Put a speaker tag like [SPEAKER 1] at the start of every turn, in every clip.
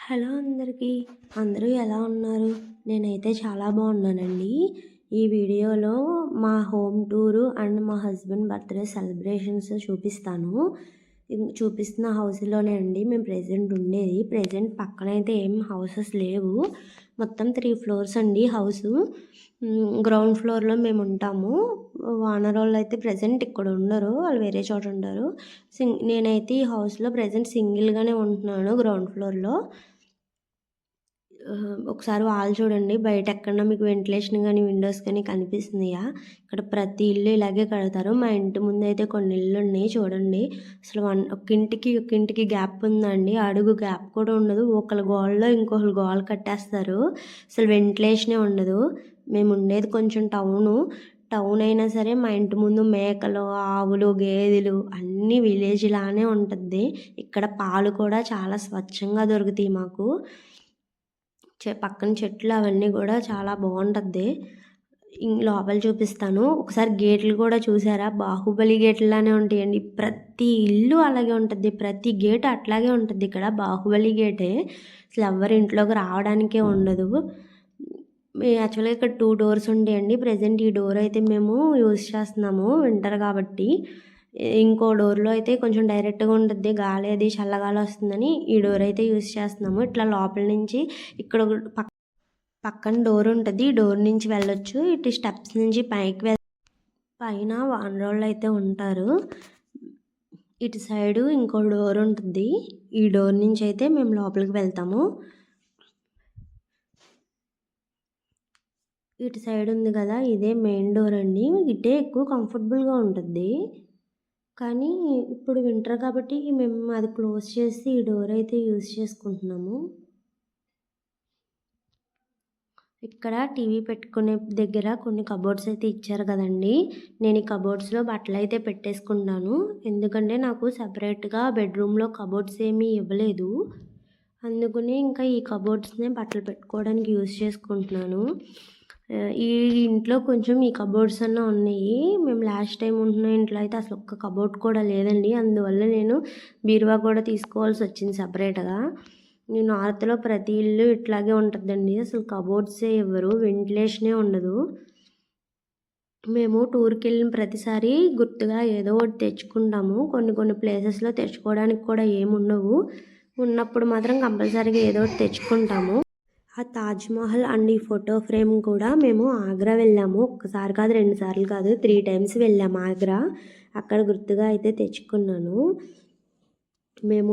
[SPEAKER 1] Hello అందరికీ. అందరూ ఎలా ఉన్నారు? నేనైతే చాలా బాగున్నానండి. ఈ వీడియోలో మా హోమ్ టూరు అండ్ మా హస్బెండ్ బర్త్డే సెలబ్రేషన్స్ చూపిస్తాను. చూపిస్తున్న హౌస్‌లోనే అండి మేము ప్రెజెంట్ ఉండేది. ప్రెజెంట్ పక్కనైతే ఏం హౌసెస్ లేవు. మొత్తం 3 ఫ్లోర్స్ అండి హౌసు. గ్రౌండ్ ఫ్లోర్‌లో మేముంటాము. ఓనరోళ్ళైతే ప్రెజెంట్ ఇక్కడ ఉండరు. వాళ్ళు వేరే చోట ఉంటారు. నేనైతే ఈ హౌస్‌లో ప్రెజెంట్ సింగిల్‌గానే ఉంటున్నాను గ్రౌండ్ ఫ్లోర్‌లో. ఒకసారి వాల్ చూడండి. బయట ఎక్కడన్నా మీకు వెంటిలేషన్ గానీ, విండోస్ కానీ కనిపిస్తున్నాయా? ఇక్కడ ప్రతి ఇల్లు ఇలాగే కడతారు. మా ఇంటి ముందైతే కొన్ని ఇల్లున్నాయి చూడండి. అసలు ఒక ఇంటికి గ్యాప్ ఉందండి. అడుగు గ్యాప్ కూడా ఉండదు. ఒకళ్ళ గోడలో ఇంకొకళ్ళు గోడ కట్టేస్తారు. అసలు వెంటిలేషనే ఉండదు. మేముండేది కొంచెం టౌన్ అయినా సరే మా ఇంటి ముందు మేకలు, ఆవులు, గేదెలు అన్నీ విలేజ్ లానే ఉంటది. ఇక్కడ పాలు కూడా చాలా స్వచ్ఛంగా దొరుకుతాయి మాకు. పక్కన చెట్లు అవన్నీ కూడా చాలా బాగుంటుంది. లోపల చూపిస్తాను. ఒకసారి గేట్లు కూడా చూసారా? బాహుబలి గేట్లలానే ఉంటాయండి. ప్రతి ఇల్లు అలాగే ఉంటుంది. ప్రతి గేట్ అట్లాగే ఉంటుంది. ఇక్కడ బాహుబలి గేటే. అసలు ఎవరి ఇంట్లోకి రావడానికే ఉండదు. యాక్చువల్గా ఇక్కడ 2 డోర్స్ ఉంటాయండి. ప్రెజెంట్ ఈ డోర్ అయితే మేము యూజ్ చేస్తున్నాము వింటర్ కాబట్టి. ఇంకో డోర్లో అయితే కొంచెం డైరెక్ట్గా ఉంటుంది. గాలి అది చల్లగాలి వస్తుందని ఈ డోర్ అయితే యూజ్ చేస్తున్నాము. ఇట్లా లోపల నుంచి ఇక్కడ పక్కన డోర్ ఉంటుంది. ఈ డోర్ నుంచి వెళ్ళొచ్చు. ఇటు స్టెప్స్ నుంచి పైకి పైన వానరోళ్ళు అయితే ఉంటారు. ఇటు సైడు ఇంకో డోర్ ఉంటుంది. ఈ డోర్ నుంచి అయితే మేము లోపలికి వెళ్తాము. ఇటు సైడ్ ఉంది కదా, ఇదే మెయిన్ డోర్ అండి. ఇటే ఎక్కువ కంఫర్టబుల్గా ఉంటుంది. కానీ ఇప్పుడు వింటర్ కాబట్టి మేము అది క్లోజ్ చేసి ఈ డోర్ అయితే యూజ్ చేసుకుంటున్నాము. ఇక్కడ టీవీ పెట్టుకునే దగ్గర కొన్ని కబోర్డ్స్ అయితే ఇచ్చారు కదండి. నేను ఈ కబోర్డ్స్లో బట్టలు అయితే పెట్టేసుకుంటాను. ఎందుకంటే నాకు సపరేట్గా బెడ్రూమ్లో కబోర్డ్స్ ఏమీ ఇవ్వలేదు. అందుకని ఇంకా ఈ కబోర్డ్స్నే బట్టలు పెట్టుకోవడానికి యూజ్ చేసుకుంటున్నాను. ఈ ఇంట్లో కొంచెం ఈ కబోర్డ్స్ అన్నా ఉన్నాయి. మేము లాస్ట్ టైం ఉంటున్న ఇంట్లో అయితే అసలు ఒక్క కబోర్డ్ కూడా లేదండి. అందువల్ల నేను బీరువా కూడా తీసుకోవాల్సి వచ్చింది సపరేట్గా. ఈ నార్త్లో ప్రతి ఇల్లు ఇట్లాగే ఉంటుందండి. అసలు కబోర్డ్సే ఇవ్వరు, వెంటిలేషనే ఉండదు. మేము టూర్కి వెళ్ళిన ప్రతిసారి గుర్తుగా ఏదో ఒకటి తెచ్చుకుంటాము. కొన్ని ప్లేసెస్లో తెచ్చుకోవడానికి కూడా ఏముండవు. ఉన్నప్పుడు మాత్రం కంపల్సరీగా ఏదో ఒకటి తెచ్చుకుంటాము. ఆ తాజ్మహల్ అండ్ ఈ ఫోటో ఫ్రేమ్ కూడా మేము ఆగ్రా వెళ్ళాము. ఒక్కసారి కాదు, 2 సార్లు కాదు, 3 టైమ్స్ వెళ్ళాము ఆగ్రా. అక్కడ గుర్తుగా అయితే తెచ్చుకున్నాను. మేము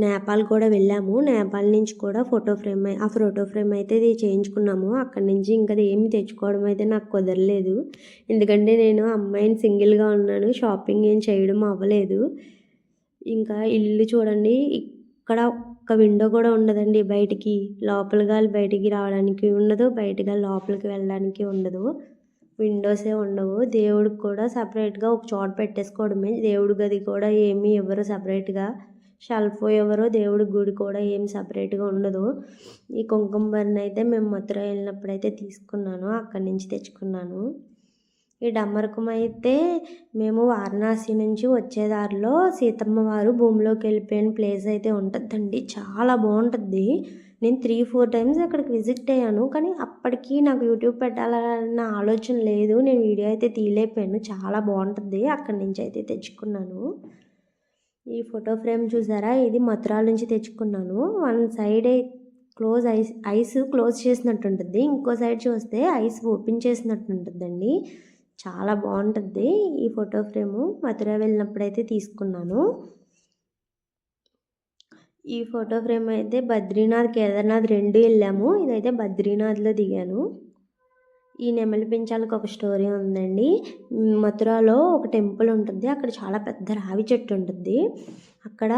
[SPEAKER 1] నేపాల్ కూడా వెళ్ళాము. నేపాల్ నుంచి కూడా ఆ ఫోటో ఫ్రేమ్ అయితే చేయించుకున్నాము. అక్కడి నుంచి ఇంకా ఏమి తెచ్చుకోవడం అయితే నాకు కుదరలేదు. ఎందుకంటే నేను అమ్మాయిని సింగిల్గా ఉన్నాను. షాపింగ్ ఏం చేయడం అవ్వలేదు. ఇంకా ఇల్లు చూడండి. ఇక్కడ ఒక్క విండో కూడా ఉండదండి బయటికి. లోపల గాలి బయటికి రావడానికి ఉండదు, బయట గాలి లోపలికి వెళ్ళడానికి ఉండదు. విండోసే ఉండవు. దేవుడికి కూడా సపరేట్గా ఒక చోట పెట్టేసుకోవడమే. దేవుడి గది కూడా ఏమీ ఎవరు సపరేట్గా షెల్ఫ్ ఎవరో, దేవుడి గుడి కూడా ఏం సపరేట్గా ఉండదు. ఈ కుంకుమ బరిని అయితే మేము మథుర వెళ్ళినప్పుడైతే తీసుకున్నాను. అక్కడి నుంచి తెచ్చుకున్నాను. ఈ డమ్మరకం అయితే మేము వారణాసి నుంచి వచ్చేదారిలో సీతమ్మ వారు భూమిలోకి వెళ్ళిపోయిన ప్లేస్ అయితే ఉంటుందండి. చాలా బాగుంటుంది. నేను 3-4 టైమ్స్ అక్కడికి విజిట్ అయ్యాను. కానీ అప్పటికి నాకు యూట్యూబ్ పెట్టాలన్న ఆలోచన లేదు. నేను వీడియో అయితే తీయలేకపోయాను. చాలా బాగుంటుంది. అక్కడి నుంచి అయితే తెచ్చుకున్నాను. ఈ ఫోటో ఫ్రేమ్ చూసారా? ఇది మథురా నుంచి తెచ్చుకున్నాను. వన్ సైడ్ ఐస్ క్లోజ్ చేసినట్టు ఉంటుంది. ఇంకో సైడ్ చూస్తే ఐస్ ఓపెన్ చేసినట్టు ఉంటుందండి. చాలా బాగుంటుంది. ఈ ఫోటో ఫ్రేము మథుర వెళ్ళినప్పుడైతే తీసుకున్నాను. ఈ ఫోటో ఫ్రేమ్ అయితే బద్రీనాథ్, కేదార్నాథ్ 2 వెళ్ళాము. ఇదైతే బద్రీనాథ్లో దిగాను. ఈ నెమలి పించాలకు ఒక స్టోరీ ఉందండి. మథురాలో ఒక టెంపుల్ ఉంటుంది. అక్కడ చాలా పెద్ద రావి చెట్టు ఉంటుంది. అక్కడ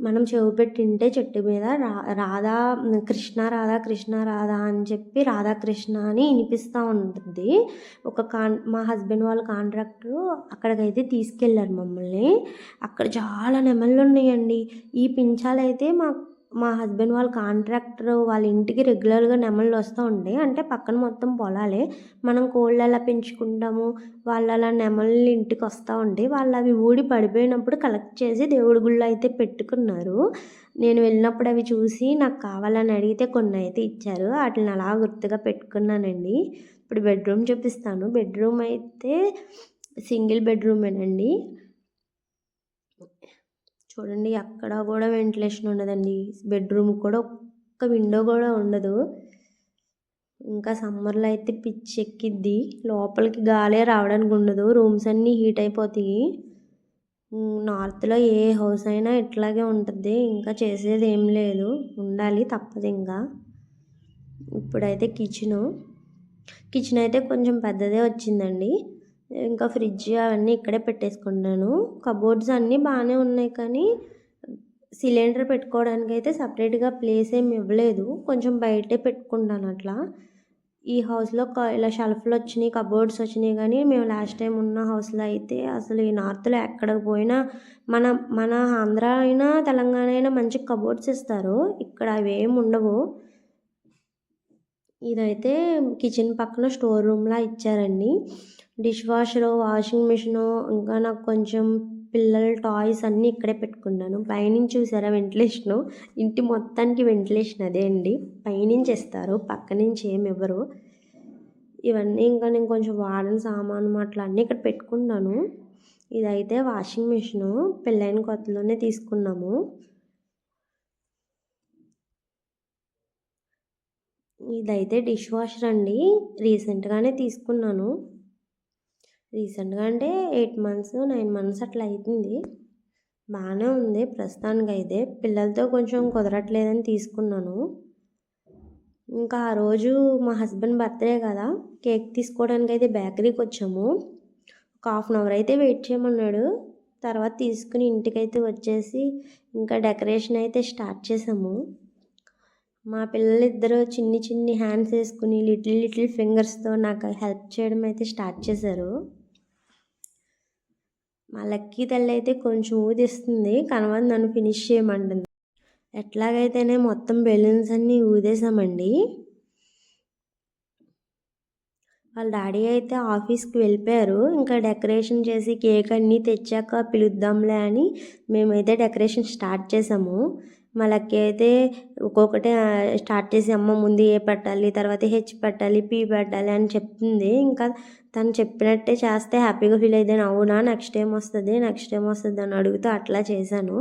[SPEAKER 1] మనం చెవు పెట్టింటే చెట్టు మీద రాధా కృష్ణ రాధా కృష్ణ రాధా అని చెప్పి రాధాకృష్ణ అని వినిపిస్తూ ఉంటుంది. మా హస్బెండ్ వాళ్ళ కాంట్రాక్టర్ అక్కడికైతే తీసుకెళ్ళారు మమ్మల్ని. అక్కడ చాలా నెమళ్ళు ఉన్నాయండి. ఈ పించాలైతే మా హస్బెండ్ వాళ్ళ కాంట్రాక్టర్ వాళ్ళ ఇంటికి రెగ్యులర్గా నెమళ్ళు వస్తూ ఉంటాయి. అంటే పక్కన మొత్తం పొలాలే. మనం కోళ్ళు ఎలా పెంచుకుంటాము, వాళ్ళు అలా నెమళ్ళు ఇంటికి వస్తూ ఉంటాయి. వాళ్ళు అవి ఊడి పడిపోయినప్పుడు కలెక్ట్ చేసి దేవుడి గుళ్ళో అయితే పెట్టుకున్నారు. నేను వెళ్ళినప్పుడు అవి చూసి నాకు కావాలని అడిగితే కొన్ని అయితే ఇచ్చారు. వాటిని అలా గుర్తుగా పెట్టుకున్నానండి. ఇప్పుడు బెడ్రూమ్ చూపిస్తాను. బెడ్రూమ్ అయితే సింగిల్ బెడ్రూమేనండి. చూడండి అక్కడ కూడా వెంటిలేషన్ ఉండదండి. బెడ్రూమ్ కూడా ఒక్క విండో కూడా ఉండదు. ఇంకా సమ్మర్లో అయితే పిచ్చి ఎక్కిద్ది. లోపలికి గాలే రావడానికి ఉండదు. రూమ్స్ అన్నీ హీట్ అయిపోతాయి. నార్త్లో ఏ హౌస్ అయినా ఇట్లాగే ఉంటుంది. ఇంకా చేసేది ఏం లేదు, ఉండాలి తప్పదు. ఇంకా ఇప్పుడైతే కిచెన్ అయితే కొంచెం పెద్దదే వచ్చిందండి. ఇంకా ఫ్రిడ్జ్ అవన్నీ ఇక్కడే పెట్టేసుకున్నాను. కబోర్డ్స్ అన్నీ బాగానే ఉన్నాయి, కానీ సిలిండర్ పెట్టుకోవడానికి అయితే సపరేట్గా ప్లేస్ ఏమి ఇవ్వలేదు. కొంచెం బయటే పెట్టుకుంటాను అట్లా. ఈ హౌస్లో ఇలా షెల్ఫ్లు వచ్చినాయి, కబోర్డ్స్ వచ్చినాయి. కానీ మేము లాస్ట్ టైం ఉన్న హౌస్లో అయితే అసలు ఈ నార్త్లో ఎక్కడికి పోయినా మన మన ఆంధ్ర అయినా తెలంగాణ అయినా మంచి కబోర్డ్స్ ఇస్తారు. ఇక్కడ అవేమి ఉండవు. ఇదైతే కిచెన్ పక్కన స్టోర్ రూమ్లా ఇచ్చారండి. డిష్ వాషరు, వాషింగ్ మిషను, ఇంకా నాకు కొంచెం పిల్లల టాయ్స్ అన్నీ ఇక్కడే పెట్టుకున్నాను. పైనుంచి చూసారా వెంటిలేషను, ఇంటి మొత్తానికి వెంటిలేషన్ అదే అండి. పైనుంచి ఇస్తారు, పక్క నుంచి ఏమి ఇవ్వరు. ఇవన్నీ ఇంకా నేను కొంచెం వాడిన సామాను అట్లా అన్నీ ఇక్కడ పెట్టుకున్నాను. ఇదైతే వాషింగ్ మిషను పెళ్ళైన కొత్తలోనే తీసుకున్నాము. ఇదైతే డిష్ వాషర్ అండి. రీసెంట్గానే తీసుకున్నాను. రీసెంట్గా అంటే 8 మంత్స్ 9 మంత్స్ అట్లా అవుతుంది. బాగానే ఉంది ప్రస్తుతానికి. అయితే పిల్లలతో కొంచెం కుదరట్లేదని తీసుకున్నాను. ఇంకా ఆ రోజు మా హస్బెండ్ బర్త్డే కదా, కేక్ తీసుకోవడానికి అయితే బేకరీకి వచ్చాము. ఒక 1/2 అవర్ అయితే వెయిట్ చేయమన్నాడు. తర్వాత తీసుకుని ఇంటికైతే వచ్చేసి ఇంకా డెకరేషన్ అయితే స్టార్ట్ చేసాము. మా పిల్లలిద్దరూ చిన్ని హ్యాండ్స్ వేసుకుని లిటిల్ ఫింగర్స్తో నాకు హెల్ప్ చేయడం అయితే స్టార్ట్ చేశారు. మా లక్కీ తల్లి అయితే కొంచెం ఊదిస్తుంది, కనవది నన్ను ఫినిష్ చేయమంటుంది. ఎట్లాగైతేనే మొత్తం బెలూన్స్ అన్నీ ఊదేసామండి. వాళ్ళ డాడీ అయితే ఆఫీస్కి వెళ్ళిపోయారు. ఇంకా డెకరేషన్ చేసి కేక్ అన్నీ తెచ్చాక పిలుద్దాంలే అని మేమైతే డెకరేషన్ స్టార్ట్ చేసాము. మా లక్కీ అయితే ఒక్కొక్కటే స్టార్ట్ చేసి అమ్మ ముందు ఏ పెట్టాలి, తర్వాత హెచ్ పెట్టాలి, పీ పెట్టాలి అని చెప్తుంది. ఇంకా తను చెప్పినట్టే చేస్తే హ్యాపీగా ఫీల్ అయ్యాను. అవునా నెక్స్ట్ టైం వస్తుంది అని అడుగుతూ అట్లా చేశాను.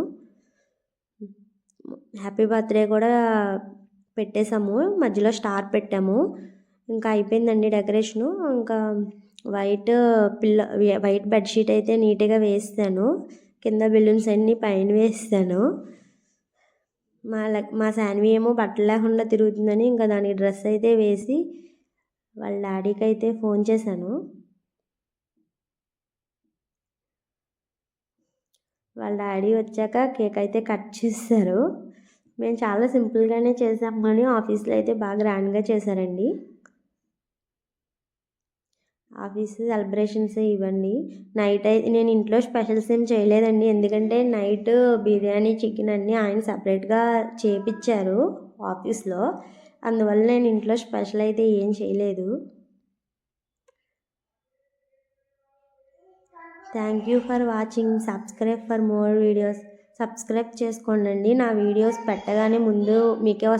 [SPEAKER 1] హ్యాపీ బర్త్డే కూడా పెట్టేశాము, మధ్యలో స్టార్ పెట్టాము. ఇంకా అయిపోయిందండి డెకరేషను. ఇంకా వైట్ బెడ్షీట్ అయితే నీట్గా వేస్తాను. కింద బెలూన్స్ అన్నీ పైన వేస్తాను. మా శాన్వి ఏమో బట్టలు లేకుండా తిరుగుతుందని ఇంకా దానికి డ్రెస్ అయితే వేసి వాళ్ళ డాడీకి అయితే ఫోన్ చేశాను. వాళ్ళ డాడీ వచ్చాక కేక్ అయితే కట్ చేస్తారు. మేము చాలా సింపుల్గానే చేసాం, కానీ ఆఫీస్లో అయితే బాగా గ్రాండ్గా చేశారండి. ఆఫీస్ సెలబ్రేషన్స్ ఇవ్వండి. నైట్ అయితే నేను ఇంట్లో స్పెషల్స్ ఏం చేయలేదండి, ఎందుకంటే నైట్ బిర్యానీ చికెన్ అన్నీ ఆయన సపరేట్గా చేపించారు ఆఫీస్లో. అందువల్ల నేను ఇంట్లో స్పెషల్ అయితే ఏం చేయలేదు. Thank you for watching. Subscribe for more videos. Subscribe చేసుకోండి. నా వీడియోస్ పెట్టగానే ముందు మీకే వస్తుంది.